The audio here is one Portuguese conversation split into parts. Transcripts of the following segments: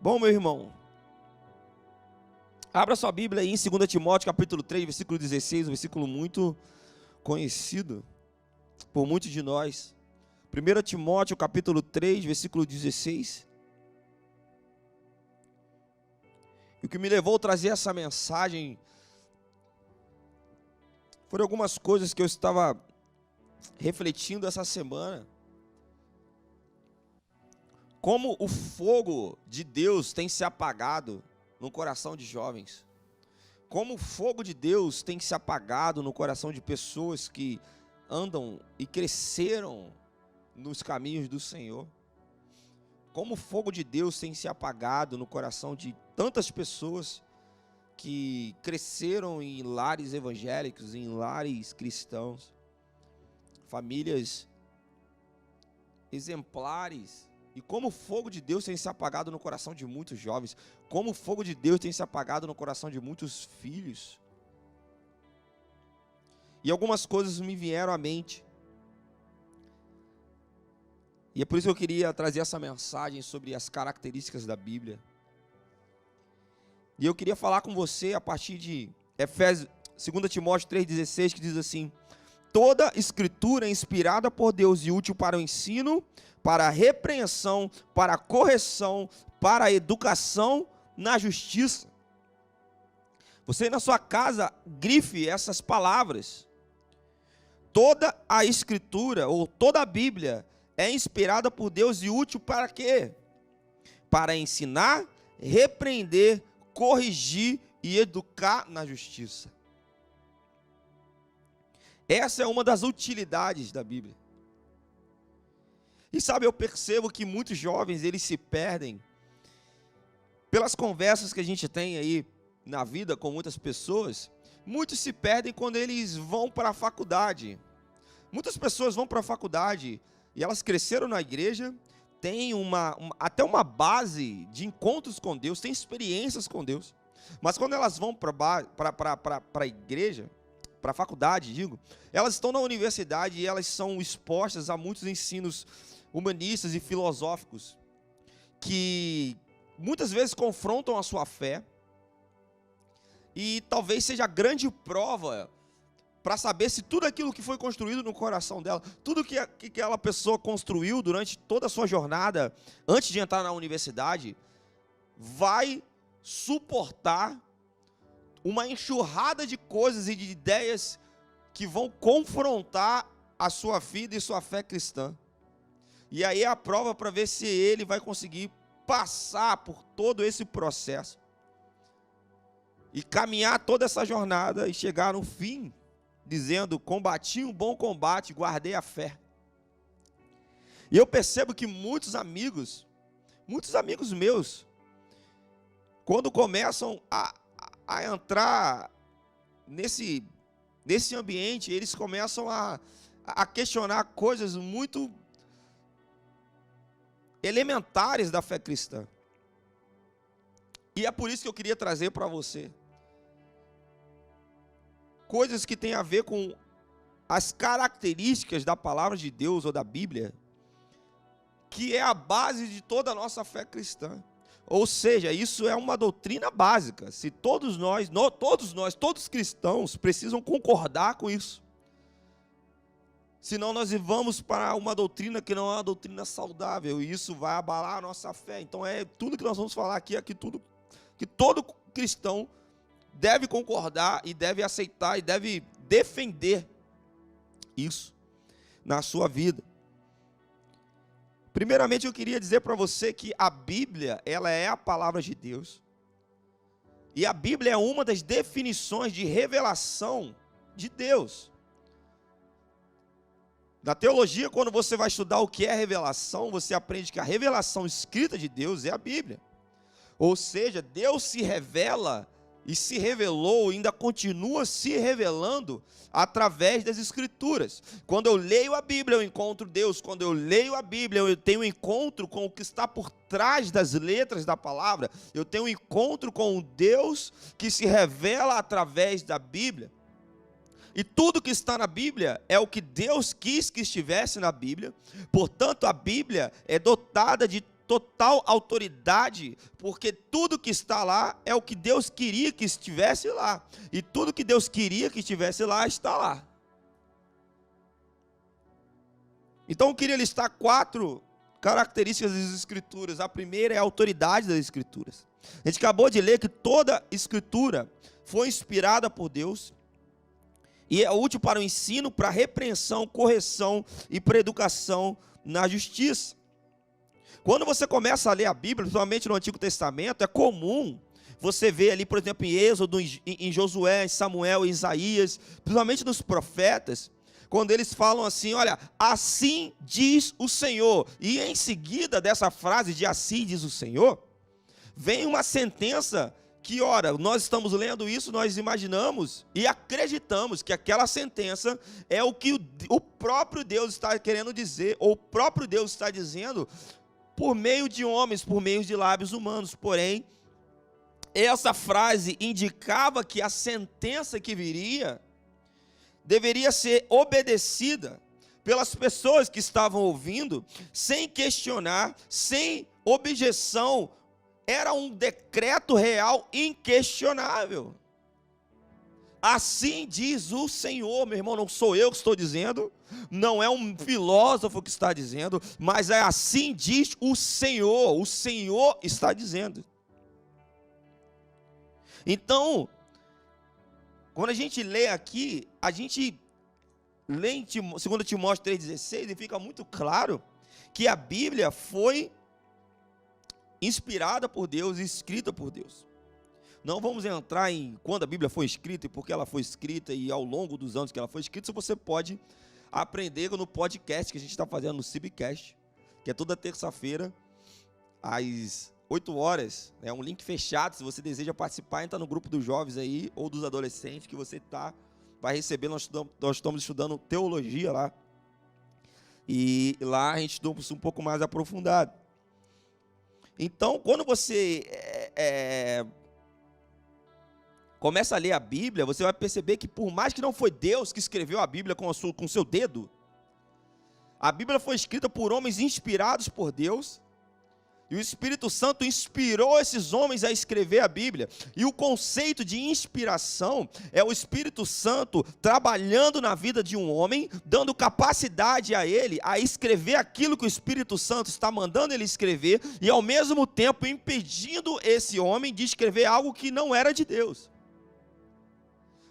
Bom, meu irmão, abra sua Bíblia aí em 2 Timóteo, capítulo 3, versículo 16, um versículo muito conhecido por muitos de nós. 1 Timóteo, capítulo 3, versículo 16. E o que me levou a trazer essa mensagem foram algumas coisas que eu estava refletindo essa semana. Como o fogo de Deus tem se apagado no coração de jovens. Como o fogo de Deus tem se apagado no coração de pessoas que andam e cresceram nos caminhos do Senhor. Como o fogo de Deus tem se apagado no coração de tantas pessoas que cresceram em lares evangélicos, em lares cristãos. Famílias exemplares. E como o fogo de Deus tem se apagado no coração de muitos jovens. Como o fogo de Deus tem se apagado no coração de muitos filhos. E algumas coisas me vieram à mente. E é por isso que eu queria trazer essa mensagem sobre as características da Bíblia. E eu queria falar com você a partir de 2 Timóteo 3,16, que diz assim: toda escritura é inspirada por Deus e útil para o ensino, para a repreensão, para a correção, para a educação na justiça. Você na sua casa, grife essas palavras. Toda a escritura, ou toda a Bíblia, é inspirada por Deus e útil para quê? Para ensinar, repreender, corrigir e educar na justiça. Essa é uma das utilidades da Bíblia. E sabe, eu percebo que muitos jovens, eles se perdem pelas conversas que a gente tem aí na vida com muitas pessoas. Muitos se perdem quando eles vão para a faculdade. Muitas pessoas vão para a faculdade e elas cresceram na igreja, têm até uma base de encontros com Deus, têm experiências com Deus. Mas quando elas vão para a igreja, para a faculdade, digo, elas estão na universidade e elas são expostas a muitos ensinos humanistas e filosóficos que muitas vezes confrontam a sua fé, e talvez seja a grande prova para saber se tudo aquilo que foi construído no coração dela, tudo que aquela pessoa construiu durante toda a sua jornada, antes de entrar na universidade, vai suportar uma enxurrada de coisas e de ideias que vão confrontar a sua vida e sua fé cristã. E aí é a prova para ver se ele vai conseguir passar por todo esse processo e caminhar toda essa jornada e chegar no fim dizendo: combati um bom combate, guardei a fé. E eu percebo que muitos amigos meus, quando começam a entrar nesse ambiente, eles começam a questionar coisas muito elementares da fé cristã. E é por isso que eu queria trazer para você coisas que têm a ver com as características da palavra de Deus ou da Bíblia, que é a base de toda a nossa fé cristã. Ou seja, isso é uma doutrina básica. Se todos cristãos precisam concordar com isso. Senão nós vamos para uma doutrina que não é uma doutrina saudável, e isso vai abalar a nossa fé. Então tudo que nós vamos falar aqui é que todo cristão deve concordar e deve aceitar e deve defender isso na sua vida. Primeiramente, eu queria dizer para você que a Bíblia, ela é a palavra de Deus. E a Bíblia é uma das definições de revelação de Deus. Na teologia, quando você vai estudar o que é revelação, você aprende que a revelação escrita de Deus é a Bíblia. Ou seja, Deus se revela e se revelou, ainda continua se revelando através das Escrituras. Quando eu leio a Bíblia, eu encontro Deus. Quando eu leio a Bíblia, eu tenho um encontro com o que está por trás das letras da palavra. Eu tenho um encontro com o Deus que se revela através da Bíblia. E tudo que está na Bíblia é o que Deus quis que estivesse na Bíblia. Portanto, a Bíblia é dotada de total autoridade, porque tudo que está lá é o que Deus queria que estivesse lá. E tudo que Deus queria que estivesse lá, está lá. Então eu queria listar 4 características das Escrituras. A primeira é a autoridade das Escrituras. A gente acabou de ler que toda Escritura foi inspirada por Deus e é útil para o ensino, para a repreensão, correção e para a educação na justiça. Quando você começa a ler a Bíblia, principalmente no Antigo Testamento, é comum você ver ali, por exemplo, em Êxodo, em Josué, em Samuel, em Isaías, principalmente nos profetas, quando eles falam assim, olha, assim diz o Senhor. E em seguida dessa frase de assim diz o Senhor, vem uma sentença que, ora, nós estamos lendo isso, nós imaginamos e acreditamos que aquela sentença é o que o próprio Deus está querendo dizer, ou o próprio Deus está dizendo por meio de homens, por meio de lábios humanos. Porém, essa frase indicava que a sentença que viria deveria ser obedecida pelas pessoas que estavam ouvindo, sem questionar, sem objeção. Era um decreto real inquestionável. Assim diz o Senhor, meu irmão, não sou eu que estou dizendo, não é um filósofo que está dizendo, mas é assim diz o Senhor está dizendo. Então, quando a gente lê aqui, a gente lê em 2 Timóteo 3,16 e fica muito claro que a Bíblia foi inspirada por Deus e escrita por Deus. Não vamos entrar em quando a Bíblia foi escrita e por que ela foi escrita e ao longo dos anos que ela foi escrita. Isso você pode aprender no podcast que a gente está fazendo no Cibcast, que é toda terça-feira, às 8 horas. É um link fechado, se você deseja participar, entra no grupo dos jovens aí, ou dos adolescentes, que você vai receber. Nós estamos estudando teologia lá. E lá a gente estuda um pouco mais aprofundado. Então, quando você começa a ler a Bíblia, você vai perceber que por mais que não foi Deus que escreveu a Bíblia com o seu dedo, a Bíblia foi escrita por homens inspirados por Deus, e o Espírito Santo inspirou esses homens a escrever a Bíblia. E o conceito de inspiração é o Espírito Santo trabalhando na vida de um homem, dando capacidade a ele a escrever aquilo que o Espírito Santo está mandando ele escrever, e ao mesmo tempo impedindo esse homem de escrever algo que não era de Deus.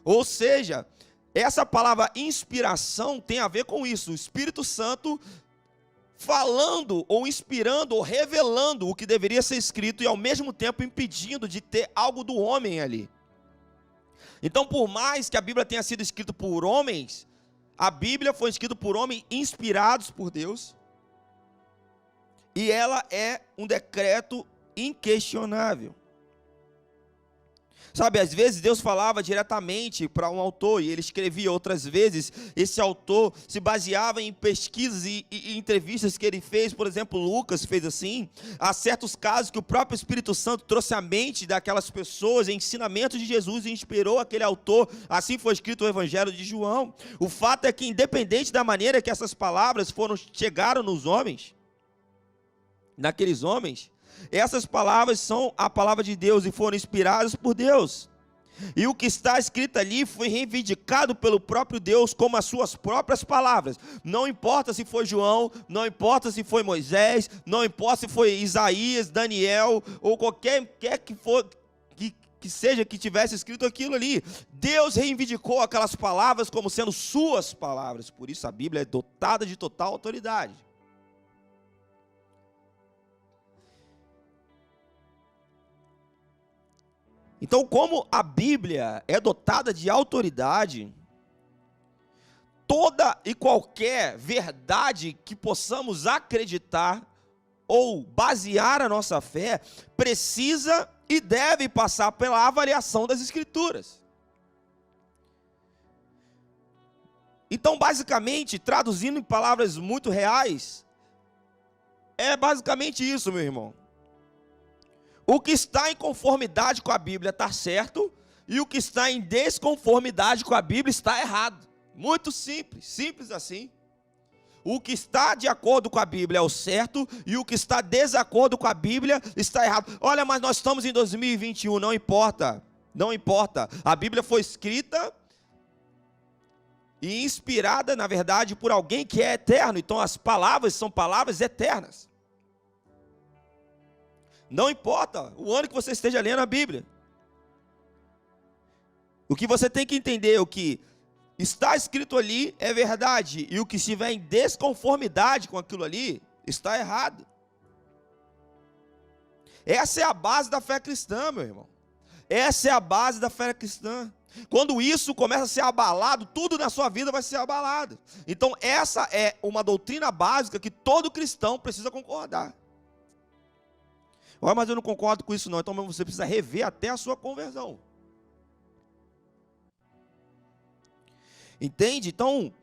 Ou seja, essa palavra inspiração tem a ver com isso, o Espírito Santo falando, ou inspirando, ou revelando o que deveria ser escrito, e ao mesmo tempo impedindo de ter algo do homem ali. Então, por mais que a Bíblia tenha sido escrita por homens, a Bíblia foi escrita por homens inspirados por Deus, e ela é um decreto inquestionável. Sabe, às vezes Deus falava diretamente para um autor e ele escrevia, outras vezes esse autor se baseava em pesquisas e entrevistas que ele fez. Por exemplo, Lucas fez assim. Há certos casos que o próprio Espírito Santo trouxe à mente daquelas pessoas ensinamentos de Jesus e inspirou aquele autor. Assim foi escrito o Evangelho de João. O fato é que, independente da maneira que essas palavras chegaram nos homens, naqueles homens, essas palavras são a palavra de Deus e foram inspiradas por Deus. E o que está escrito ali foi reivindicado pelo próprio Deus como as suas próprias palavras. Não importa se foi João, não importa se foi Moisés, não importa se foi Isaías, Daniel ou qualquer que for, que seja que tivesse escrito aquilo ali. Deus reivindicou aquelas palavras como sendo suas palavras. Por isso a Bíblia é dotada de total autoridade. Então, como a Bíblia é dotada de autoridade, toda e qualquer verdade que possamos acreditar ou basear a nossa fé, precisa e deve passar pela avaliação das Escrituras. Então, basicamente, traduzindo em palavras muito reais, é basicamente isso, meu irmão. O que está em conformidade com a Bíblia está certo, e o que está em desconformidade com a Bíblia está errado. Muito simples, simples assim. O que está de acordo com a Bíblia é o certo, e o que está desacordo com a Bíblia está errado. Olha, mas nós estamos em 2021, não importa. Não importa. A Bíblia foi escrita e inspirada, na verdade, por alguém que é eterno. Então as palavras são palavras eternas. Não importa o ano que você esteja lendo a Bíblia. O que você tem que entender é o que está escrito ali é verdade, e o que estiver em desconformidade com aquilo ali está errado. Essa é a base da fé cristã, meu irmão. Essa é a base da fé cristã. Quando isso começa a ser abalado, tudo na sua vida vai ser abalado. Então essa é uma doutrina básica que todo cristão precisa concordar. Olha, mas eu não concordo com isso não, então você precisa rever até a sua conversão. Entende? Então,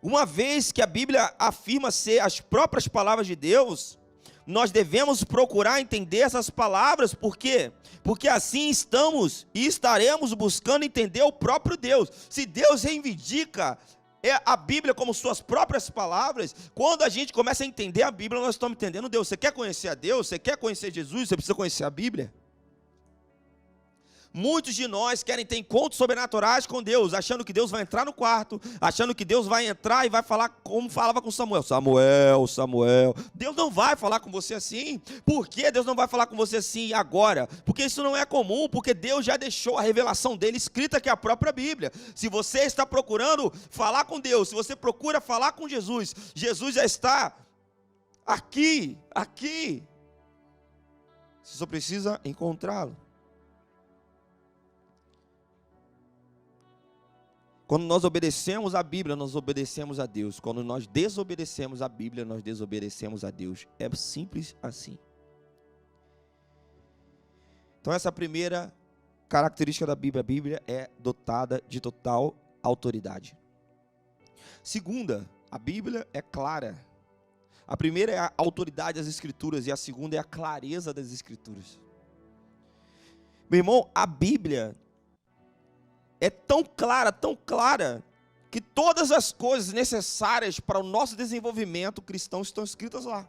uma vez que a Bíblia afirma ser as próprias palavras de Deus, nós devemos procurar entender essas palavras, por quê? Porque assim estamos e estaremos buscando entender o próprio Deus. Se Deus reivindica a Bíblia como suas próprias palavras, quando a gente começa a entender a Bíblia, nós estamos entendendo Deus. Você quer conhecer a Deus? Você quer conhecer Jesus? Você precisa conhecer a Bíblia. Muitos de nós querem ter encontros sobrenaturais com Deus, achando que Deus vai entrar no quarto, achando que Deus vai entrar e vai falar como falava com Samuel. Samuel, Samuel. Deus não vai falar com você assim. Por que Deus não vai falar com você assim agora? Porque isso não é comum, porque Deus já deixou a revelação dele escrita, que é a própria Bíblia. Se você está procurando falar com Deus, se você procura falar com Jesus, Jesus já está aqui. Você só precisa encontrá-lo. Quando nós obedecemos a Bíblia, nós obedecemos a Deus. Quando nós desobedecemos a Bíblia, nós desobedecemos a Deus. É simples assim. Então essa é a primeira característica da Bíblia. A Bíblia é dotada de total autoridade. Segunda, a Bíblia é clara. A primeira é a autoridade das Escrituras e a segunda é a clareza das Escrituras. Meu irmão, a Bíblia é tão clara, que todas as coisas necessárias para o nosso desenvolvimento cristão estão escritas lá.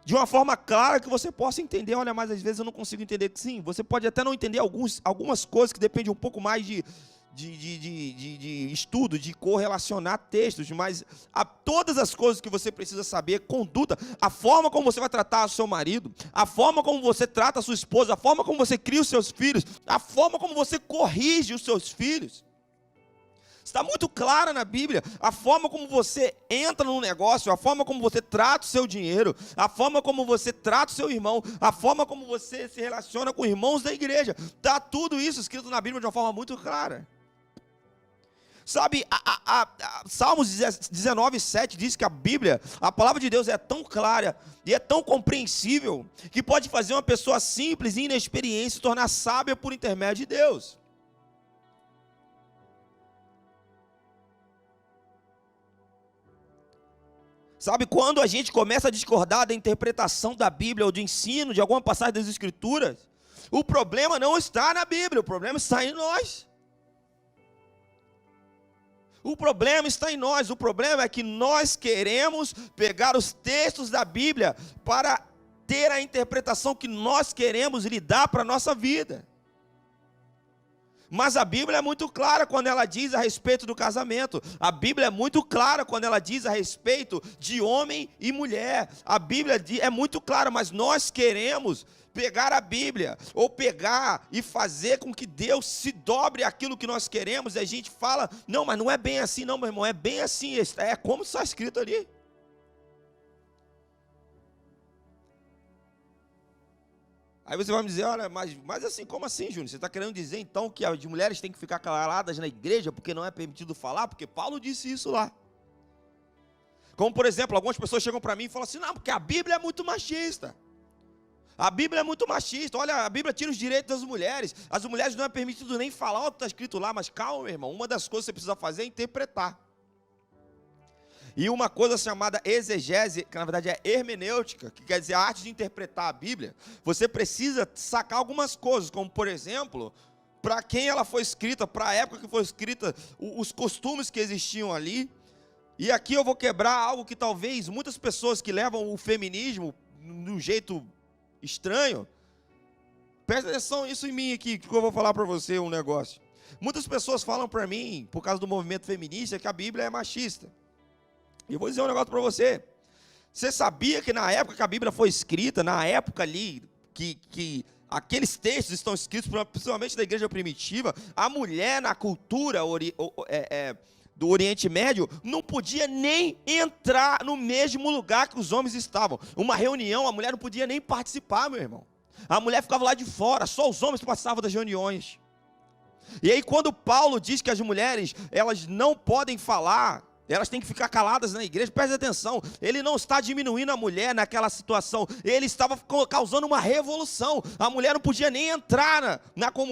De uma forma clara que você possa entender. Olha, mas às vezes eu não consigo entender. Sim, você pode até não entender algumas coisas que dependem um pouco mais de estudo, de correlacionar textos, mas todas as coisas que você precisa saber, conduta, a forma como você vai tratar o seu marido, a forma como você trata a sua esposa, a forma como você cria os seus filhos, a forma como você corrige os seus filhos, está muito clara na Bíblia. A forma como você entra no negócio, a forma como você trata o seu dinheiro, a forma como você trata o seu irmão, a forma como você se relaciona com irmãos da igreja, está tudo isso escrito na Bíblia de uma forma muito clara. Sabe, Salmos 19:7 diz que a Bíblia, a palavra de Deus é tão clara e é tão compreensível que pode fazer uma pessoa simples e inexperiente se tornar sábia por intermédio de Deus. Sabe, quando a gente começa a discordar da interpretação da Bíblia ou do ensino de alguma passagem das Escrituras, o problema não está na Bíblia, o problema está em nós. O problema está em nós. O problema é que nós queremos pegar os textos da Bíblia para ter a interpretação que nós queremos lhe dar para a nossa vida. Mas a Bíblia é muito clara quando ela diz a respeito do casamento. A Bíblia é muito clara quando ela diz a respeito de homem e mulher. A Bíblia é muito clara, mas nós queremos pegar a Bíblia, ou pegar e fazer com que Deus se dobre aquilo que nós queremos, e a gente fala, não, mas não é bem assim não, meu irmão, é bem assim, é como está escrito ali. Aí você vai me dizer, olha, mas assim, como assim, Júnior? Você está querendo dizer então que as mulheres têm que ficar caladas na igreja porque não é permitido falar? Porque Paulo disse isso lá. Como por exemplo, algumas pessoas chegam para mim e falam assim, não, porque a Bíblia é muito machista. A Bíblia é muito machista. Olha, a Bíblia tira os direitos das mulheres. As mulheres não é permitido nem falar o que está escrito lá. Mas calma, meu irmão. Uma das coisas que você precisa fazer é interpretar. E uma coisa chamada exegese, que na verdade é hermenêutica, que quer dizer a arte de interpretar a Bíblia. Você precisa sacar algumas coisas, como por exemplo, para quem ela foi escrita, para a época que foi escrita, os costumes que existiam ali. E aqui eu vou quebrar algo que talvez muitas pessoas que levam o feminismo de um jeito estranho, presta atenção isso em mim aqui, que eu vou falar para você um negócio. Muitas pessoas falam para mim, por causa do movimento feminista, que a Bíblia é machista. E eu vou dizer um negócio para você. Você sabia que na época que a Bíblia foi escrita, na época ali, que aqueles textos estão escritos, principalmente da igreja primitiva, a mulher na cultura do Oriente Médio não podia nem entrar no mesmo lugar que os homens estavam. Uma reunião, a mulher não podia nem participar, meu irmão. A mulher ficava lá de fora, só os homens participavam das reuniões. E aí quando Paulo diz que as mulheres, elas não podem falar, elas têm que ficar caladas na igreja, preste atenção, ele não está diminuindo a mulher naquela situação, ele estava causando uma revolução. A mulher não podia nem entrar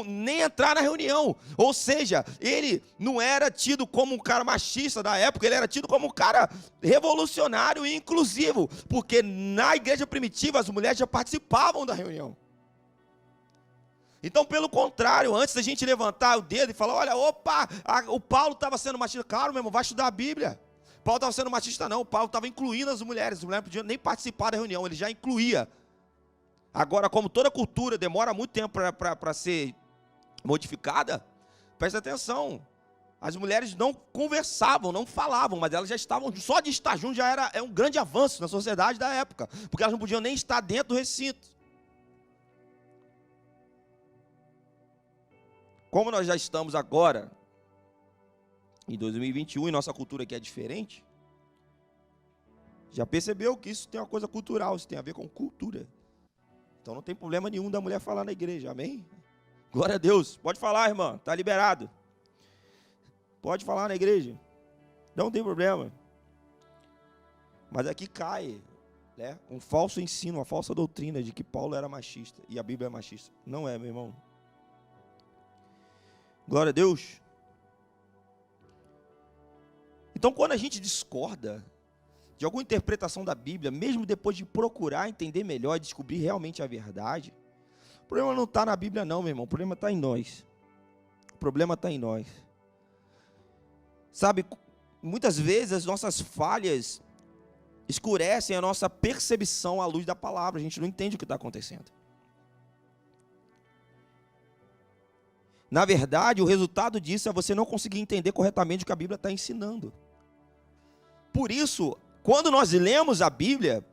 nem entrar na reunião, ou seja, ele não era tido como um cara machista da época, ele era tido como um cara revolucionário e inclusivo, porque na igreja primitiva as mulheres já participavam da reunião. Então, pelo contrário, antes da gente levantar o dedo e falar, olha, opa, o Paulo estava sendo machista. Claro, meu irmão, vai estudar a Bíblia. Paulo estava sendo machista, não. O Paulo estava incluindo as mulheres não podiam nem participar da reunião, ele já incluía. Agora, como toda cultura demora muito tempo para ser modificada, presta atenção. As mulheres não conversavam, não falavam, mas elas já estavam, só de estar juntas já era um grande avanço na sociedade da época, porque elas não podiam nem estar dentro do recinto. Como nós já estamos agora, em 2021, e nossa cultura aqui é diferente, já percebeu que isso tem uma coisa cultural, isso tem a ver com cultura. Então não tem problema nenhum da mulher falar na igreja, amém? Glória a Deus, pode falar, irmã, está liberado. Pode falar na igreja, não tem problema. Mas aqui cai, né, um falso ensino, uma falsa doutrina de que Paulo era machista e a Bíblia é machista. Não é, meu irmão. Glória a Deus. Então, quando a gente discorda de alguma interpretação da Bíblia, mesmo depois de procurar entender melhor e descobrir realmente a verdade, o problema não está na Bíblia não, meu irmão, o problema está em nós. O problema está em nós. Sabe, muitas vezes as nossas falhas escurecem a nossa percepção à luz da palavra, a gente não entende o que está acontecendo. Na verdade, o resultado disso é você não conseguir entender corretamente o que a Bíblia está ensinando. Por isso, quando nós lemos a Bíblia,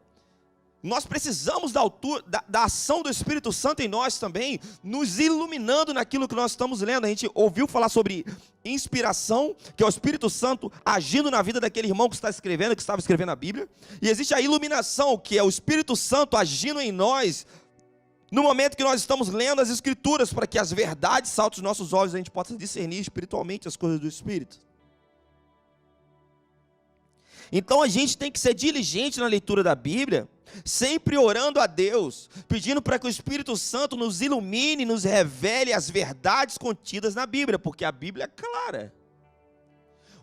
nós precisamos da ação do Espírito Santo em nós também, nos iluminando naquilo que nós estamos lendo. A gente ouviu falar sobre inspiração, que é o Espírito Santo agindo na vida daquele irmão que estava escrevendo a Bíblia. E existe a iluminação, que é o Espírito Santo agindo em nós, no momento que nós estamos lendo as Escrituras, para que as verdades saltem aos nossos olhos, a gente possa discernir espiritualmente as coisas do Espírito. Então a gente tem que ser diligente na leitura da Bíblia, sempre orando a Deus, pedindo para que o Espírito Santo nos ilumine, nos revele as verdades contidas na Bíblia, porque a Bíblia é clara.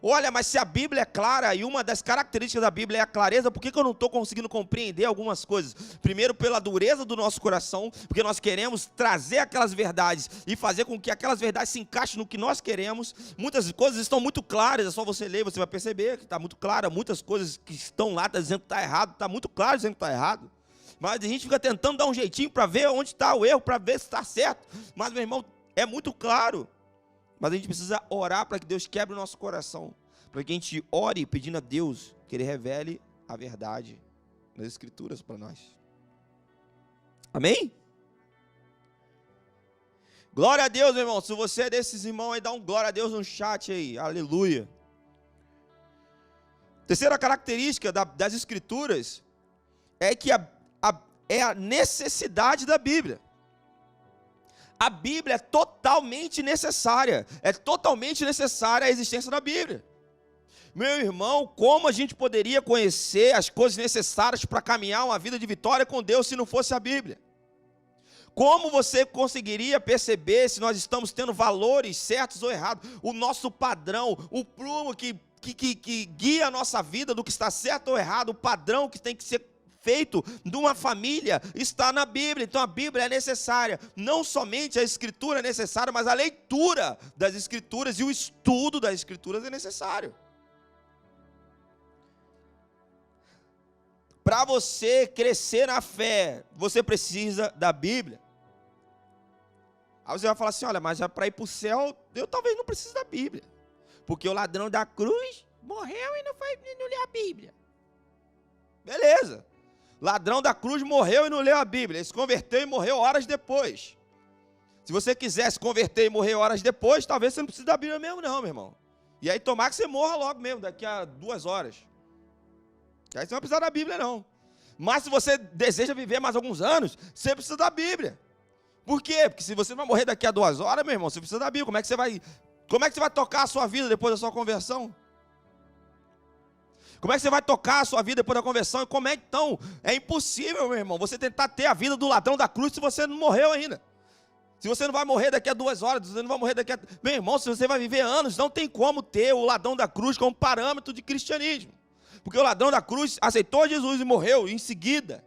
Olha, mas se a Bíblia é clara, e uma das características da Bíblia é a clareza, por que eu não estou conseguindo compreender algumas coisas? Primeiro, pela dureza do nosso coração, porque nós queremos trazer aquelas verdades e fazer com que aquelas verdades se encaixem no que nós queremos. Muitas coisas estão muito claras, é só você ler, você vai perceber que está muito clara. Muitas coisas que estão lá, está dizendo que está errado, está muito claro dizendo que está errado. Mas a gente fica tentando dar um jeitinho para ver onde está o erro, para ver se está certo. Mas, meu irmão, é muito claro. Mas a gente precisa orar para que Deus quebre o nosso coração. Para que a gente ore pedindo a Deus que Ele revele a verdade nas Escrituras para nós. Amém? Glória a Deus, meu irmão. Se você é desses irmãos aí, dá um glória a Deus no chat aí. Aleluia. Terceira característica das Escrituras é que é a necessidade da Bíblia. A Bíblia é totalmente necessária. É totalmente necessária a existência da Bíblia. Meu irmão, como a gente poderia conhecer as coisas necessárias para caminhar uma vida de vitória com Deus se não fosse a Bíblia? Como você conseguiria perceber se nós estamos tendo valores certos ou errados? O nosso padrão, o prumo que guia a nossa vida do que está certo ou errado, o padrão que tem que ser feito de uma família está na Bíblia. Então a Bíblia é necessária. Não somente a Escritura é necessária, mas a leitura das Escrituras e o estudo das Escrituras é necessário. para você crescer na fé, você precisa da Bíblia. Aí você vai falar assim, olha, mas para ir para o céu, eu talvez não precise da Bíblia. Porque o ladrão da cruz morreu e não leu a Bíblia. Beleza. Ladrão da cruz morreu e não leu a Bíblia. Ele se converteu e morreu horas depois. Se você quiser se converter e morrer horas depois, talvez você não precise da Bíblia mesmo não, meu irmão. E aí tomar que você morra logo mesmo, daqui a 2 horas. Aí você não vai precisar da Bíblia não. Mas se você deseja viver mais alguns anos, você precisa da Bíblia. Por quê? Porque se você vai morrer daqui a 2 horas, meu irmão, você precisa da Bíblia. Como é que você vai tocar a sua vida depois da sua conversão? Como é que você vai tocar a sua vida depois da conversão? E como é que então? É impossível, meu irmão, você tentar ter a vida do ladrão da cruz se você não morreu ainda. Se você não vai morrer daqui a 2 horas, se você não vai morrer daqui a... Meu irmão, se você vai viver anos, não tem como ter o ladrão da cruz como parâmetro de cristianismo. Porque o ladrão da cruz aceitou Jesus e morreu em seguida.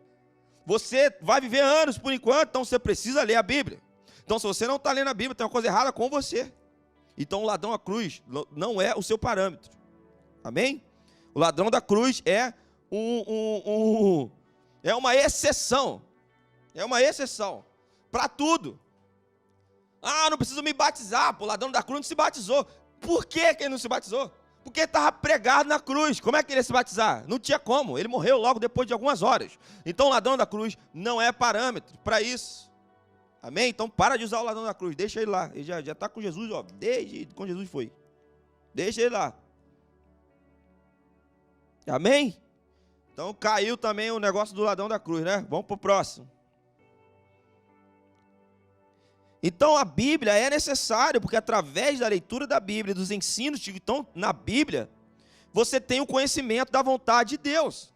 Você vai viver anos por enquanto, então você precisa ler a Bíblia. Então se você não está lendo a Bíblia, tem uma coisa errada com você. Então o ladrão da cruz não é o seu parâmetro. Amém? O ladrão da cruz é é uma exceção. É uma exceção para tudo. Ah, não preciso me batizar. Pô, o ladrão da cruz não se batizou. Por que ele não se batizou? Porque ele estava pregado na cruz. Como é que ele ia se batizar? Não tinha como. Ele morreu logo depois de algumas horas. Então o ladrão da cruz não é parâmetro para isso. Amém? Então para de usar o ladrão da cruz. Deixa ele lá. Ele já está com Jesus, ó. Desde quando Jesus foi. Deixa ele lá. Amém? Então caiu também o negócio do ladrão da cruz, né? Vamos para o próximo. Então a Bíblia é necessária, porque através da leitura da Bíblia, dos ensinos que estão na Bíblia, você tem o conhecimento da vontade de Deus.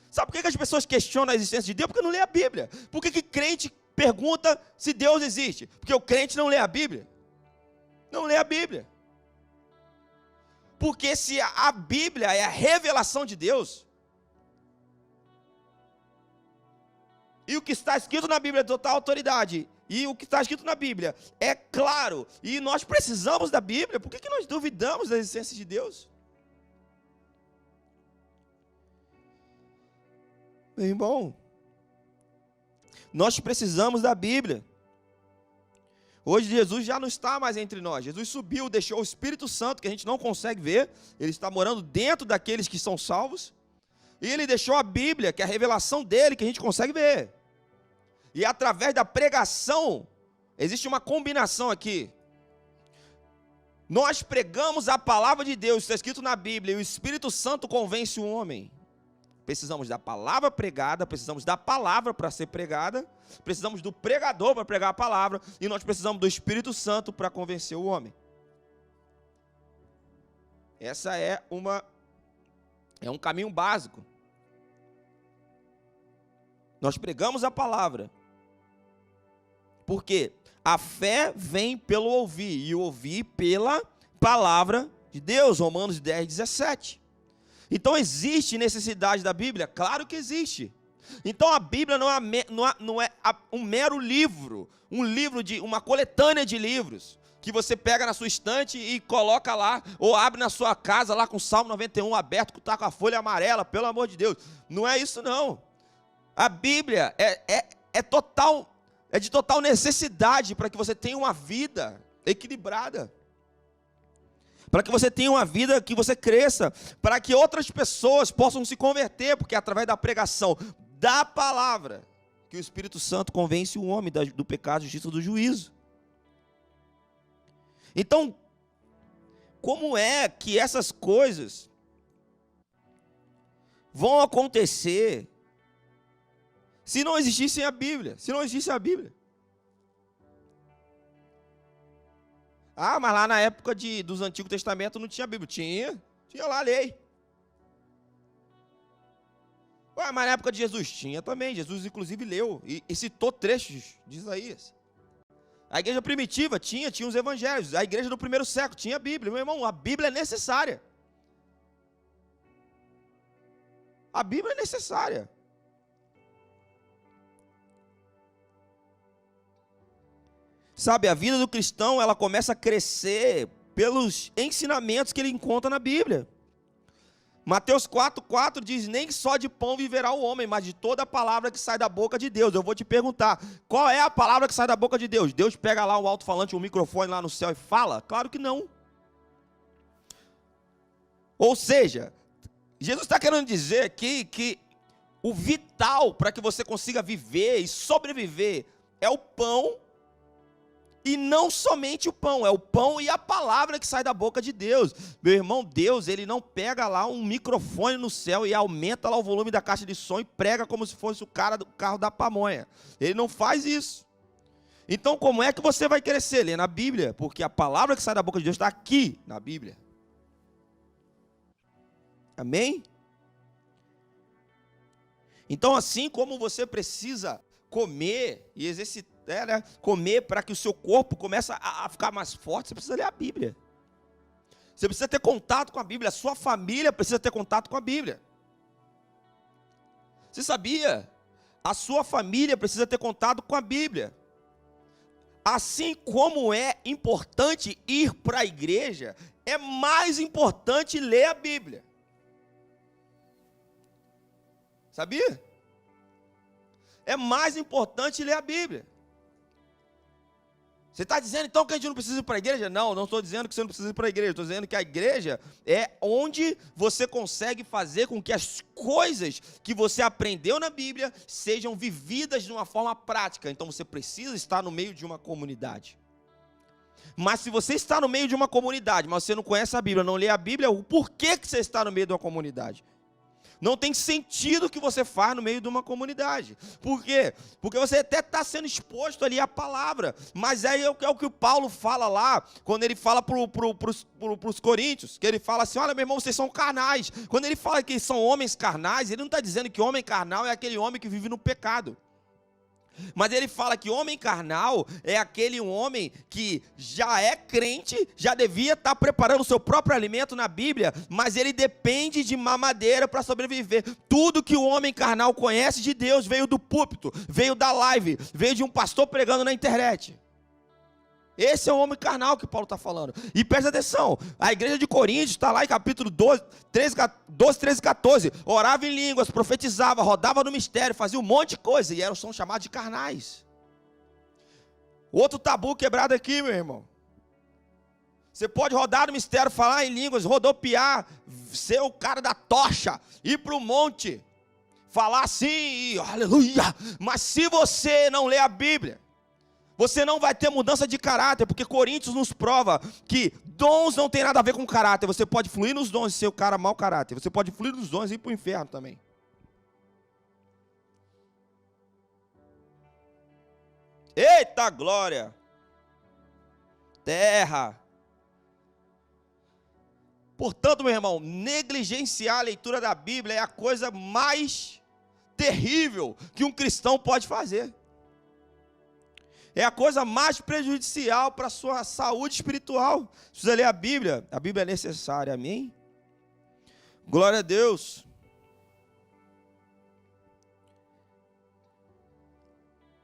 Sabe por que as pessoas questionam a existência de Deus? Porque não lê a Bíblia. Por que crente pergunta se Deus existe? Porque o crente não lê a Bíblia. Não lê a Bíblia. Porque se a Bíblia é a revelação de Deus, e o que está escrito na Bíblia é de total autoridade, e o que está escrito na Bíblia é claro, e nós precisamos da Bíblia, por que nós duvidamos da existência de Deus? Meu irmão, nós precisamos da Bíblia. Hoje Jesus já não está mais entre nós. Jesus subiu, deixou o Espírito Santo, que a gente não consegue ver. Ele está morando dentro daqueles que são salvos. E ele deixou a Bíblia, que é a revelação dele, que a gente consegue ver. E através da pregação, existe uma combinação aqui. Nós pregamos a palavra de Deus, está escrito na Bíblia, e o Espírito Santo convence o homem. Precisamos da palavra pregada, precisamos da palavra para ser pregada, precisamos do pregador para pregar a palavra, e nós precisamos do Espírito Santo para convencer o homem. Essa é um caminho básico. Nós pregamos a palavra. Porque a fé vem pelo ouvir, e ouvir pela palavra de Deus, Romanos 10, 17. Então existe necessidade da Bíblia? Claro que existe. Então a Bíblia não é um mero livro, uma coletânea de livros, que você pega na sua estante e coloca lá, ou abre na sua casa lá com o Salmo 91 aberto, tá com a folha amarela, pelo amor de Deus. Não é isso não. A Bíblia é de total necessidade para que você tenha uma vida equilibrada. Para que você tenha uma vida que você cresça, para que outras pessoas possam se converter, porque é através da pregação da palavra que o Espírito Santo convence o homem do pecado, justiça e do juízo. Então, como é que essas coisas vão acontecer se não existisse a Bíblia? Se não existisse a Bíblia. Ah, mas lá na época dos Antigos Testamentos não tinha Bíblia. Tinha lá a lei. Ué, mas na época de Jesus tinha também. Jesus inclusive leu e citou trechos de Isaías. A igreja primitiva tinha os evangelhos. A igreja do primeiro século tinha a Bíblia. Meu irmão, a Bíblia é necessária. A Bíblia é necessária. Sabe, a vida do cristão, ela começa a crescer pelos ensinamentos que ele encontra na Bíblia. Mateus 4,4 diz, nem só de pão viverá o homem, mas de toda a palavra que sai da boca de Deus. Eu vou te perguntar, qual é a palavra que sai da boca de Deus? Deus pega lá um alto-falante, um microfone lá no céu e fala? Claro que não. Ou seja, Jesus está querendo dizer aqui que o vital para que você consiga viver e sobreviver é o pão. E não somente o pão, é o pão e a palavra que sai da boca de Deus. Meu irmão, Deus, ele não pega lá um microfone no céu e aumenta lá o volume da caixa de som e prega como se fosse o cara do carro da pamonha. Ele não faz isso. Então, como é que você vai crescer? Lê na Bíblia, porque a palavra que sai da boca de Deus está aqui na Bíblia. Amém? Então, assim como você precisa comer e exercitar, comer para que o seu corpo comece a ficar mais forte, você precisa ler a Bíblia. Você precisa ter contato com a Bíblia. A sua família precisa ter contato com a Bíblia. Você sabia? A sua família precisa ter contato com a Bíblia. Assim como é importante ir para a igreja, é mais importante ler a Bíblia. Sabia? É mais importante ler a Bíblia. Você está dizendo então que a gente não precisa ir para a igreja? Não, não estou dizendo que você não precisa ir para a igreja. Estou dizendo que a igreja é onde você consegue fazer com que as coisas que você aprendeu na Bíblia sejam vividas de uma forma prática. Então você precisa estar no meio de uma comunidade. Mas se você está no meio de uma comunidade, mas você não conhece a Bíblia, não lê a Bíblia, o porquê que você está no meio de uma comunidade? Não tem sentido o que você faz no meio de uma comunidade. Por quê? Porque você até está sendo exposto ali à palavra. Mas é o que o Paulo fala lá, quando ele fala para os coríntios, que ele fala assim, olha meu irmão, vocês são carnais. Quando ele fala que são homens carnais, ele não está dizendo que homem carnal é aquele homem que vive no pecado. Mas ele fala que homem carnal é aquele homem que já é crente, já devia estar preparando o seu próprio alimento na Bíblia, mas ele depende de mamadeira para sobreviver. Tudo que o homem carnal conhece de Deus veio do púlpito, veio da live, veio de um pastor pregando na internet. Esse é o homem carnal que Paulo está falando. E presta atenção, a igreja de Coríntios está lá em capítulo 12, 13 e 14. Orava em línguas, profetizava, rodava no mistério, fazia um monte de coisa. E são chamados de carnais. Outro tabu quebrado aqui, meu irmão. Você pode rodar no mistério, falar em línguas, rodopiar, ser o cara da tocha, ir para o monte, falar assim, aleluia. Mas se você não lê a Bíblia, você não vai ter mudança de caráter, porque Coríntios nos prova que dons não tem nada a ver com caráter. Você pode fluir nos dons e ser o cara mau caráter. Você pode fluir nos dons e ir para o inferno também. Eita glória! Terra! Portanto, meu irmão, negligenciar a leitura da Bíblia é a coisa mais terrível que um cristão pode fazer. É a coisa mais prejudicial para a sua saúde espiritual. Precisa ler a Bíblia é necessária, amém? Glória a Deus.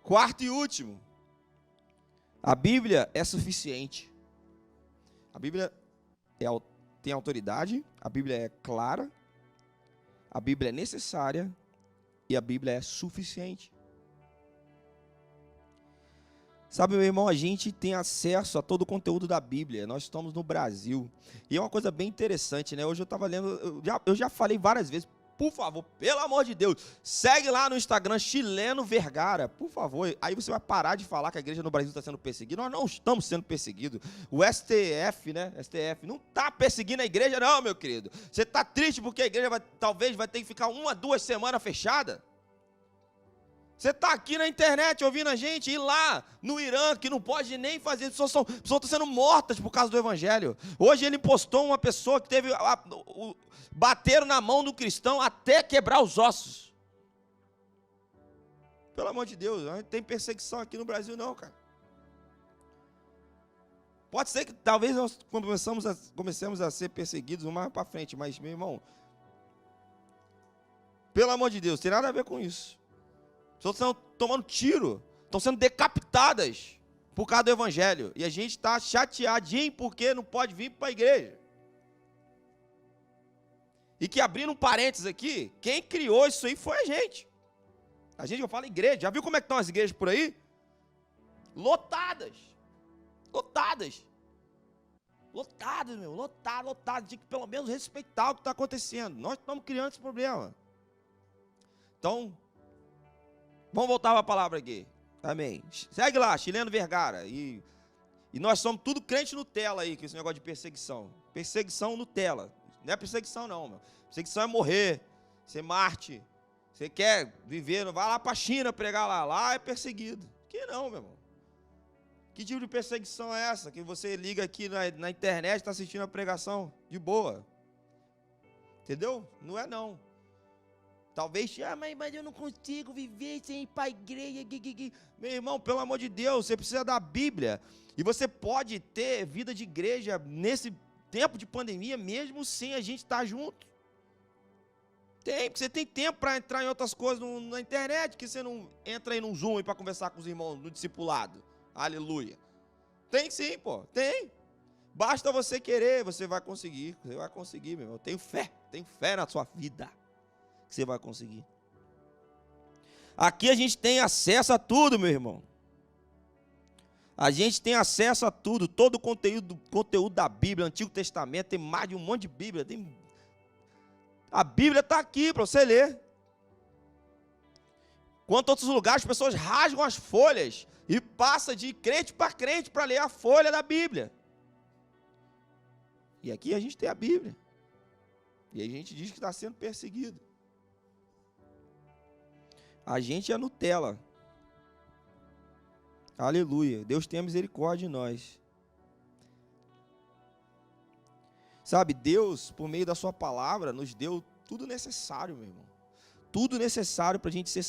Quarto e último, a Bíblia é suficiente. A Bíblia tem autoridade, a Bíblia é clara, a Bíblia é necessária e a Bíblia é suficiente. Sabe, meu irmão, a gente tem acesso a todo o conteúdo da Bíblia. Nós estamos no Brasil. E é uma coisa bem interessante, né? Hoje eu estava lendo, eu já falei várias vezes, por favor, pelo amor de Deus, segue lá no Instagram, Chileno Vergara, por favor. Aí você vai parar de falar que a igreja no Brasil está sendo perseguida. Nós não estamos sendo perseguidos. O STF, né? STF não está perseguindo a igreja, não, meu querido. Você está triste porque a igreja talvez vai ter que ficar 1 a 2 semanas fechada? Você está aqui na internet ouvindo a gente, e lá no Irã, que não pode nem fazer, pessoas estão sendo mortas por causa do evangelho. Hoje ele postou uma pessoa que teve, bateram na mão do cristão até quebrar os ossos. Pelo amor de Deus, não tem perseguição aqui no Brasil não, cara. Pode ser que talvez nós comecemos a ser perseguidos mais para frente, mas meu irmão, pelo amor de Deus, tem nada a ver com isso. Pessoas estão tomando tiro, estão sendo decapitadas por causa do evangelho. E a gente está chateadinho porque não pode vir para a igreja. E que, abrindo um parênteses aqui, quem criou isso aí foi a gente. A gente, eu falo igreja, já viu como é que estão as igrejas por aí? Lotadas. Lotadas. Lotadas, meu, lotado. Tinha que pelo menos respeitar o que está acontecendo. Nós estamos criando esse problema. Então, vamos voltar para a palavra aqui. Amém. Segue lá, Chileno Vergara. E nós somos tudo crente Nutella aí, com esse negócio de perseguição. Perseguição Nutella. Não é perseguição não, meu. Perseguição é morrer, ser Marte. Você quer viver, não vai lá para a China pregar lá é perseguido. Que não, meu irmão. Que tipo de perseguição é essa? Que você liga aqui na internet, está assistindo a pregação de boa. Entendeu? Não é não. Talvez, mas eu não consigo viver sem ir para a igreja. Meu irmão, pelo amor de Deus, você precisa da Bíblia. E você pode ter vida de igreja nesse tempo de pandemia, mesmo sem a gente estar junto. Porque você tem tempo para entrar em outras coisas na internet, que você não entra aí num Zoom para conversar com os irmãos no discipulado. Aleluia. Tem sim, pô, tem. Basta você querer, você vai conseguir, meu irmão. Tenho fé na sua vida, que você vai conseguir. Aqui a gente tem acesso a tudo, meu irmão. A gente tem acesso a tudo, todo o conteúdo da Bíblia, Antigo Testamento, tem mais de um monte de Bíblia. A Bíblia está aqui para você ler. Quanto a outros lugares, as pessoas rasgam as folhas e passa de crente para ler a folha da Bíblia. E aqui a gente tem a Bíblia. E a gente diz que está sendo perseguido. A gente é Nutella. Aleluia. Deus tenha misericórdia de nós. Sabe, Deus, por meio da sua palavra, nos deu tudo necessário, meu irmão. Tudo necessário para a gente ser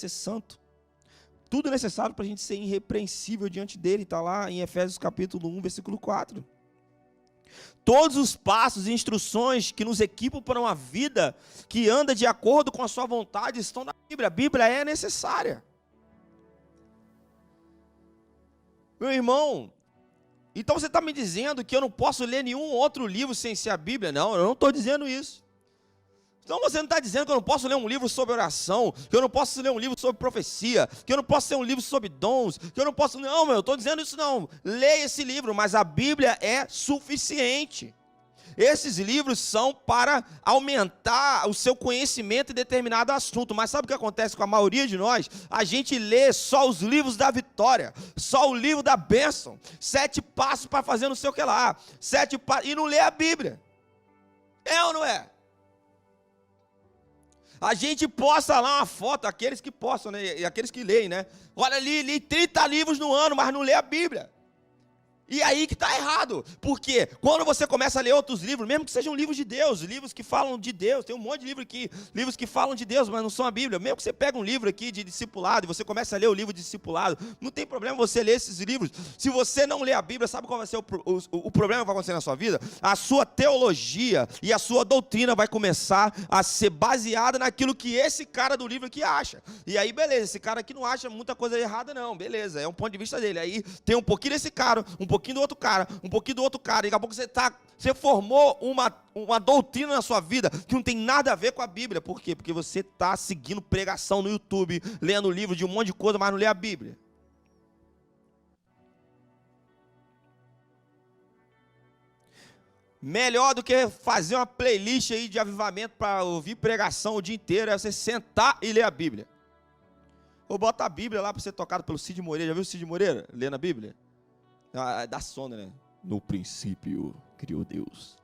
santo. Tudo necessário para a gente ser irrepreensível diante dele. Está lá em Efésios capítulo 1, versículo 4. Todos os passos e instruções que nos equipam para uma vida que anda de acordo com a sua vontade estão na Bíblia. A Bíblia é necessária. Meu irmão, então você está me dizendo que eu não posso ler nenhum outro livro sem ser a Bíblia? Não, eu não estou dizendo isso. Então você não está dizendo que eu não posso ler um livro sobre oração, que eu não posso ler um livro sobre profecia, que eu não posso ler um livro sobre dons, que eu não posso... Não, eu estou dizendo isso não. Leia esse livro, mas a Bíblia é suficiente. Esses livros são para aumentar o seu conhecimento em determinado assunto. Mas sabe o que acontece com a maioria de nós? A gente lê só os livros da vitória, só o livro da bênção, 7 passos para fazer não sei o que lá, 7 passos, e não lê a Bíblia. É ou não é? A gente posta lá uma foto, aqueles que postam, né, e aqueles que leem, né? Olha ali, li 30 livros no ano, mas não lê a Bíblia. E aí que está errado, porque quando você começa a ler outros livros, mesmo que sejam livros de Deus, livros que falam de Deus, tem um monte de livro aqui, livros que falam de Deus, mas não são a Bíblia, mesmo que você pega um livro aqui de discipulado, e você começa a ler o livro de discipulado, não tem problema você ler esses livros. Se você não ler a Bíblia, sabe qual vai ser o problema que vai acontecer na sua vida? A sua teologia e a sua doutrina vai começar a ser baseada naquilo que esse cara do livro aqui acha. E aí, beleza, esse cara aqui não acha muita coisa errada não, beleza, é um ponto de vista dele. Aí tem um pouquinho desse cara, um pouquinho do outro cara, um pouquinho do outro cara, e daqui a pouco você formou uma doutrina na sua vida que não tem nada a ver com a Bíblia. Por quê? Porque você está seguindo pregação no YouTube, lendo livro de um monte de coisa, mas não lê a Bíblia. Melhor do que fazer uma playlist aí de avivamento para ouvir pregação o dia inteiro é você sentar e ler a Bíblia. Ou bota a Bíblia lá para ser tocado pelo Cid Moreira. Já viu o Cid Moreira lendo a Bíblia? Dá sono, né? No princípio criou Deus.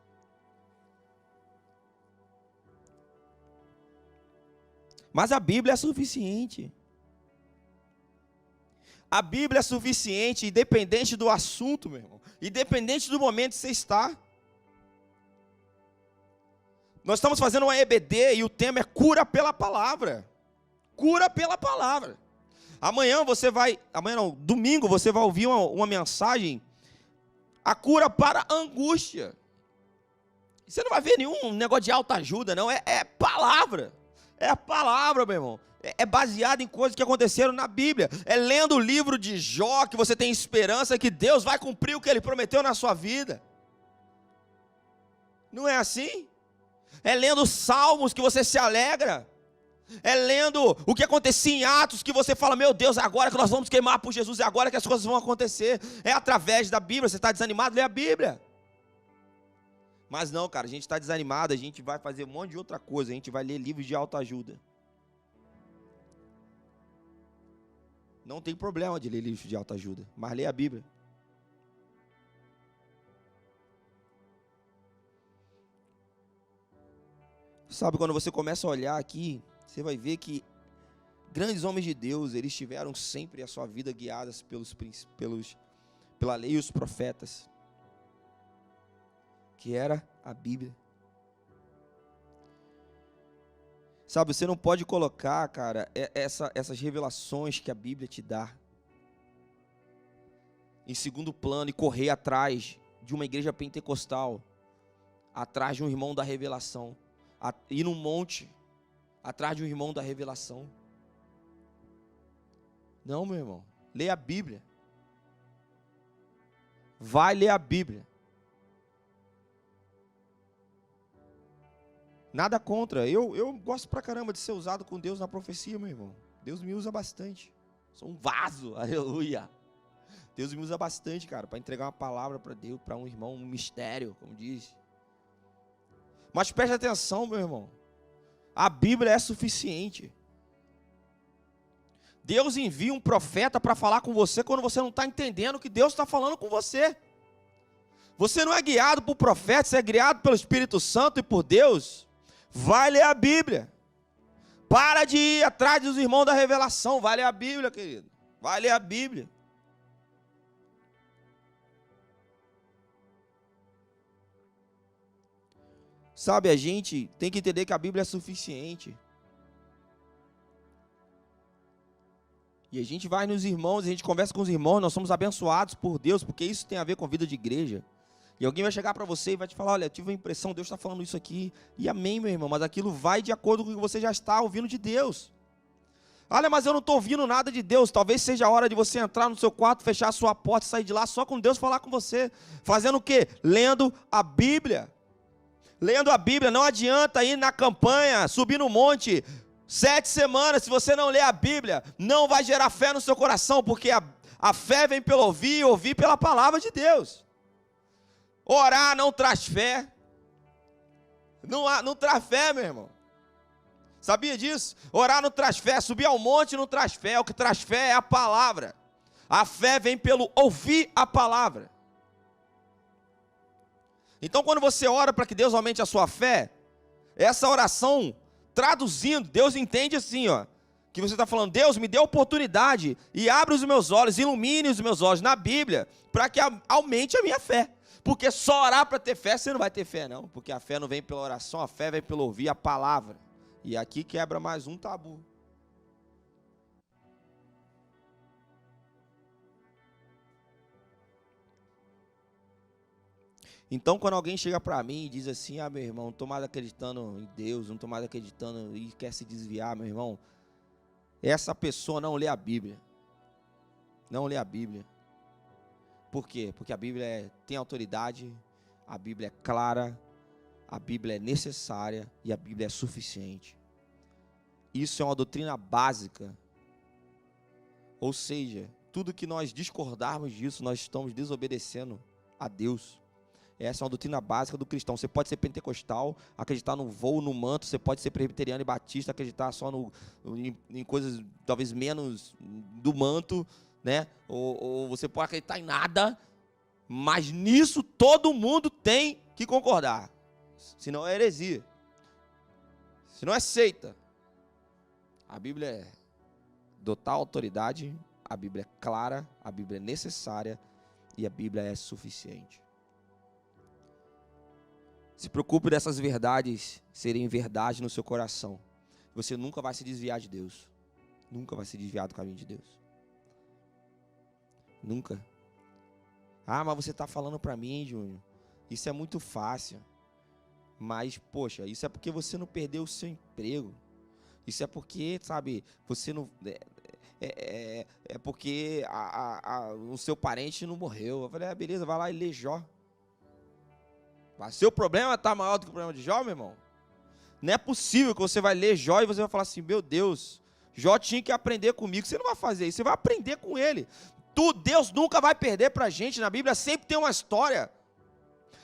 Mas a Bíblia é suficiente. A Bíblia é suficiente, independente do assunto, meu irmão. Independente do momento que você está. Nós estamos fazendo uma EBD e o tema é cura pela palavra. Cura pela palavra. Domingo você vai ouvir uma mensagem, a cura para a angústia. Você não vai ver nenhum negócio de autoajuda, não, é palavra. É a palavra, meu irmão. É baseado em coisas que aconteceram na Bíblia. É lendo o livro de Jó que você tem esperança que Deus vai cumprir o que Ele prometeu na sua vida. Não é assim? É lendo Salmos que você se alegra. É lendo o que acontecia em Atos que você fala, meu Deus, é agora que nós vamos queimar por Jesus, é agora que as coisas vão acontecer. É através da Bíblia. Você está desanimado? Lê a Bíblia. Mas não, cara, a gente está desanimado, a gente vai fazer um monte de outra coisa. A gente vai ler livros de autoajuda. Não tem problema de ler livros de autoajuda, mas lê a Bíblia. Sabe, quando você começa a olhar aqui, você vai ver que grandes homens de Deus, eles tiveram sempre a sua vida guiadas pela lei e os profetas, que era a Bíblia. Sabe, você não pode colocar, cara, essas revelações que a Bíblia te dá em segundo plano e correr atrás de uma igreja pentecostal, atrás de um irmão da revelação, ir num monte, atrás de um irmão da revelação. Não, meu irmão, lê a Bíblia. Vai ler a Bíblia. Nada contra, eu gosto pra caramba de ser usado com Deus na profecia, meu irmão. Deus me usa bastante. Sou um vaso, aleluia. Deus me usa bastante, cara, para entregar uma palavra para Deus, para um irmão, um mistério, como diz. Mas preste atenção, meu irmão. A Bíblia é suficiente. Deus envia um profeta para falar com você quando você não está entendendo o que Deus está falando com você. Você não é guiado por profeta, você é guiado pelo Espírito Santo e por Deus. Vai ler a Bíblia. Para de ir atrás dos irmãos da revelação. Vai ler a Bíblia, querido. Vai ler a Bíblia. Sabe, a gente tem que entender que a Bíblia é suficiente. E a gente vai nos irmãos, a gente conversa com os irmãos, nós somos abençoados por Deus, porque isso tem a ver com a vida de igreja. E alguém vai chegar para você e vai te falar, olha, eu tive a impressão, Deus está falando isso aqui. E amém, meu irmão, mas aquilo vai de acordo com o que você já está ouvindo de Deus. Olha, mas eu não estou ouvindo nada de Deus. Talvez seja a hora de você entrar no seu quarto, fechar a sua porta e sair de lá só com Deus falar com você. Fazendo o quê? Lendo a Bíblia. Lendo a Bíblia. Não adianta ir na campanha, subir no monte 7 semanas, se você não ler a Bíblia, não vai gerar fé no seu coração, porque a fé vem pelo ouvir e ouvir pela palavra de Deus. Orar não traz fé. Não traz fé, meu irmão. Sabia disso? Orar não traz fé, subir ao monte não traz fé, o que traz fé é a palavra. A fé vem pelo ouvir a palavra. Então quando você ora para que Deus aumente a sua fé, essa oração, traduzindo, Deus entende assim, ó, que você está falando, Deus me dê oportunidade e abre os meus olhos, ilumine os meus olhos na Bíblia, para que aumente a minha fé. Porque só orar para ter fé, você não vai ter fé não, porque a fé não vem pela oração, a fé vem pelo ouvir a palavra. E aqui quebra mais um tabu. Então, quando alguém chega para mim e diz assim, meu irmão, não estou mais acreditando em Deus, não estou mais acreditando e quer se desviar, meu irmão, essa pessoa não lê a Bíblia. Não lê a Bíblia. Por quê? Porque a Bíblia tem autoridade, a Bíblia é clara, a Bíblia é necessária e a Bíblia é suficiente. Isso é uma doutrina básica. Ou seja, tudo que nós discordarmos disso, nós estamos desobedecendo a Deus. Essa é uma doutrina básica do cristão. Você pode ser pentecostal, acreditar no voo, no manto. Você pode ser presbiteriano e batista, acreditar só em coisas talvez menos do manto, né? Ou você pode acreditar em nada, mas nisso todo mundo tem que concordar. Senão é heresia. Senão é seita. A Bíblia é total autoridade, a Bíblia é clara, a Bíblia é necessária e a Bíblia é suficiente. Se preocupe dessas verdades serem verdade no seu coração. Você nunca vai se desviar de Deus. Nunca vai se desviar do caminho de Deus. Nunca. Mas você está falando para mim, Júnior, isso é muito fácil. Mas, poxa, isso é porque você não perdeu o seu emprego. Isso é porque, sabe, você não... É porque o seu parente não morreu. Eu falei, beleza, vai lá e lê Jó. Mas seu problema está maior do que o problema de Jó, meu irmão? Não é possível que você vai ler Jó e você vai falar assim, meu Deus, Jó tinha que aprender comigo. Você não vai fazer isso, você vai aprender com ele. Deus nunca vai perder para a gente. Na Bíblia sempre tem uma história.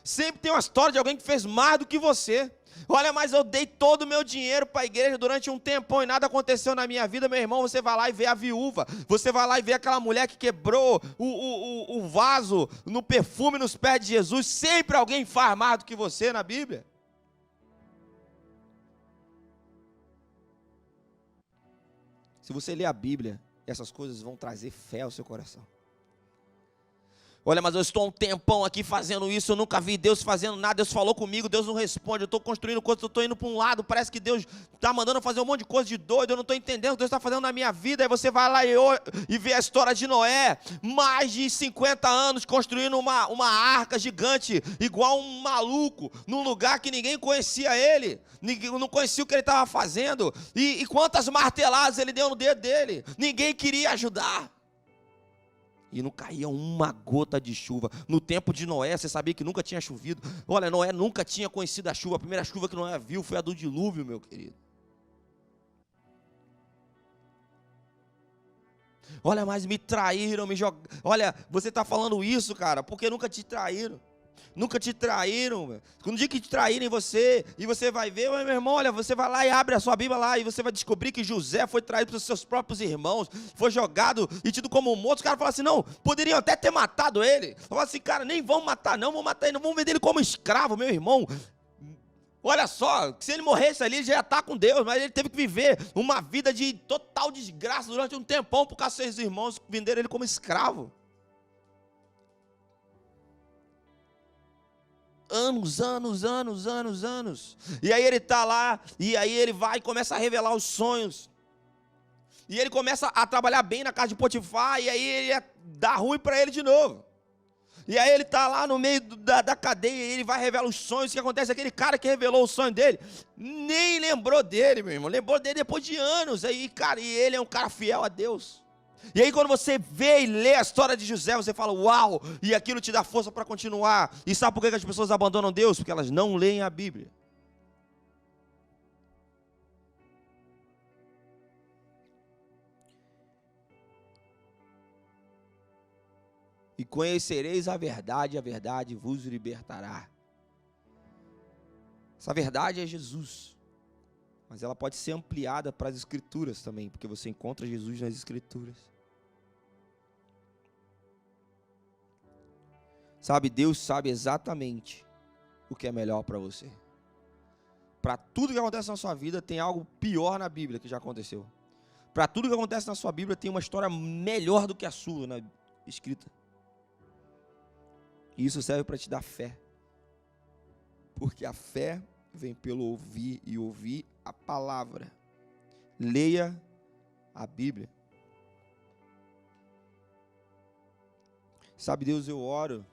Sempre tem uma história de alguém que fez mais do que você. Olha, mas eu dei todo o meu dinheiro para a igreja durante um tempão e nada aconteceu na minha vida, meu irmão. Você vai lá e vê a viúva. Você vai lá e vê aquela mulher que quebrou o vaso no perfume nos pés de Jesus. Sempre alguém faz mais do que você na Bíblia. Se você ler a Bíblia, essas coisas vão trazer fé ao seu coração. Olha, mas eu estou um tempão aqui fazendo isso, eu nunca vi Deus fazendo nada, Deus falou comigo, Deus não responde, eu estou construindo coisas, eu estou indo para um lado, parece que Deus está mandando fazer um monte de coisa de doido, eu não estou entendendo o que Deus está fazendo na minha vida. Aí você vai lá e vê a história de Noé, mais de 50 anos construindo uma arca gigante, igual um maluco, num lugar que ninguém conhecia ele, ninguém não conhecia o que ele estava fazendo, e quantas marteladas ele deu no dedo dele, ninguém queria ajudar. E não caía uma gota de chuva. No tempo de Noé, você sabia que nunca tinha chovido? Olha, Noé nunca tinha conhecido a chuva. A primeira chuva que Noé viu foi a do dilúvio, meu querido. Olha, mas me traíram, me jogaram. Olha, você está falando isso, cara, porque nunca te traíram. Nunca te traíram. No dia que te traírem você, e você vai ver, meu irmão, olha, você vai lá e abre a sua Bíblia lá, e você vai descobrir que José foi traído pelos seus próprios irmãos, foi jogado e tido como morto. Os caras falam assim, não, poderiam até ter matado ele. Falam assim, cara, nem vão matar, não vão matar ele, não vão vender ele como escravo, meu irmão. Olha só, se ele morresse ali, ele já ia estar com Deus, mas ele teve que viver uma vida de total desgraça durante um tempão, por causa dos seus irmãos venderam ele como escravo. Anos. E aí ele está lá, e aí ele vai e começa a revelar os sonhos. E ele começa a trabalhar bem na casa de Potifar, e aí ele dá ruim para ele de novo. E aí ele está lá no meio da cadeia, e ele vai revelar os sonhos. O que acontece? Aquele cara que revelou o sonho dele, nem lembrou dele, meu irmão. Lembrou dele depois de anos. Aí, cara, e ele é um cara fiel a Deus. E aí quando você vê e lê a história de José, você fala, uau, e aquilo te dá força para continuar. E sabe por que as pessoas abandonam Deus? Porque elas não leem a Bíblia. E conhecereis a verdade vos libertará. Essa verdade é Jesus. Mas ela pode ser ampliada para as Escrituras também, porque você encontra Jesus nas Escrituras. Sabe, Deus sabe exatamente o que é melhor para você. Para tudo que acontece na sua vida, tem algo pior na Bíblia que já aconteceu. Para tudo que acontece na sua Bíblia, tem uma história melhor do que a sua escrita. E isso serve para te dar fé. Porque a fé vem pelo ouvir, e ouvir a palavra. Leia a Bíblia. Sabe, Deus, eu oro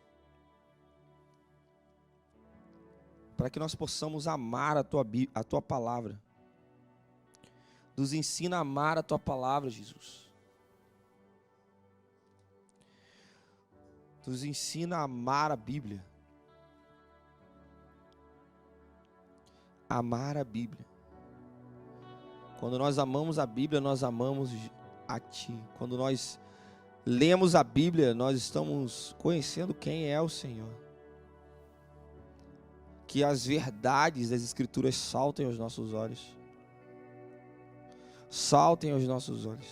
para que nós possamos amar a tua palavra. Nos ensina a amar a tua palavra, Jesus. Nos ensina a amar a Bíblia. Amar a Bíblia. Quando nós amamos a Bíblia, nós amamos a Ti. Quando nós lemos a Bíblia, nós estamos conhecendo quem é o Senhor. Que as verdades das Escrituras saltem aos nossos olhos. Saltem aos nossos olhos.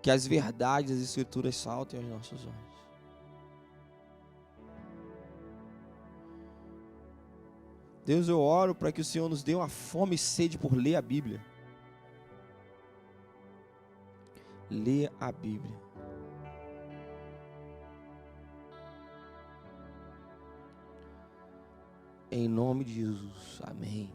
Que as verdades das Escrituras saltem aos nossos olhos. Deus, eu oro para que o Senhor nos dê uma fome e sede por ler a Bíblia. Lê a Bíblia. Em nome de Jesus. Amém.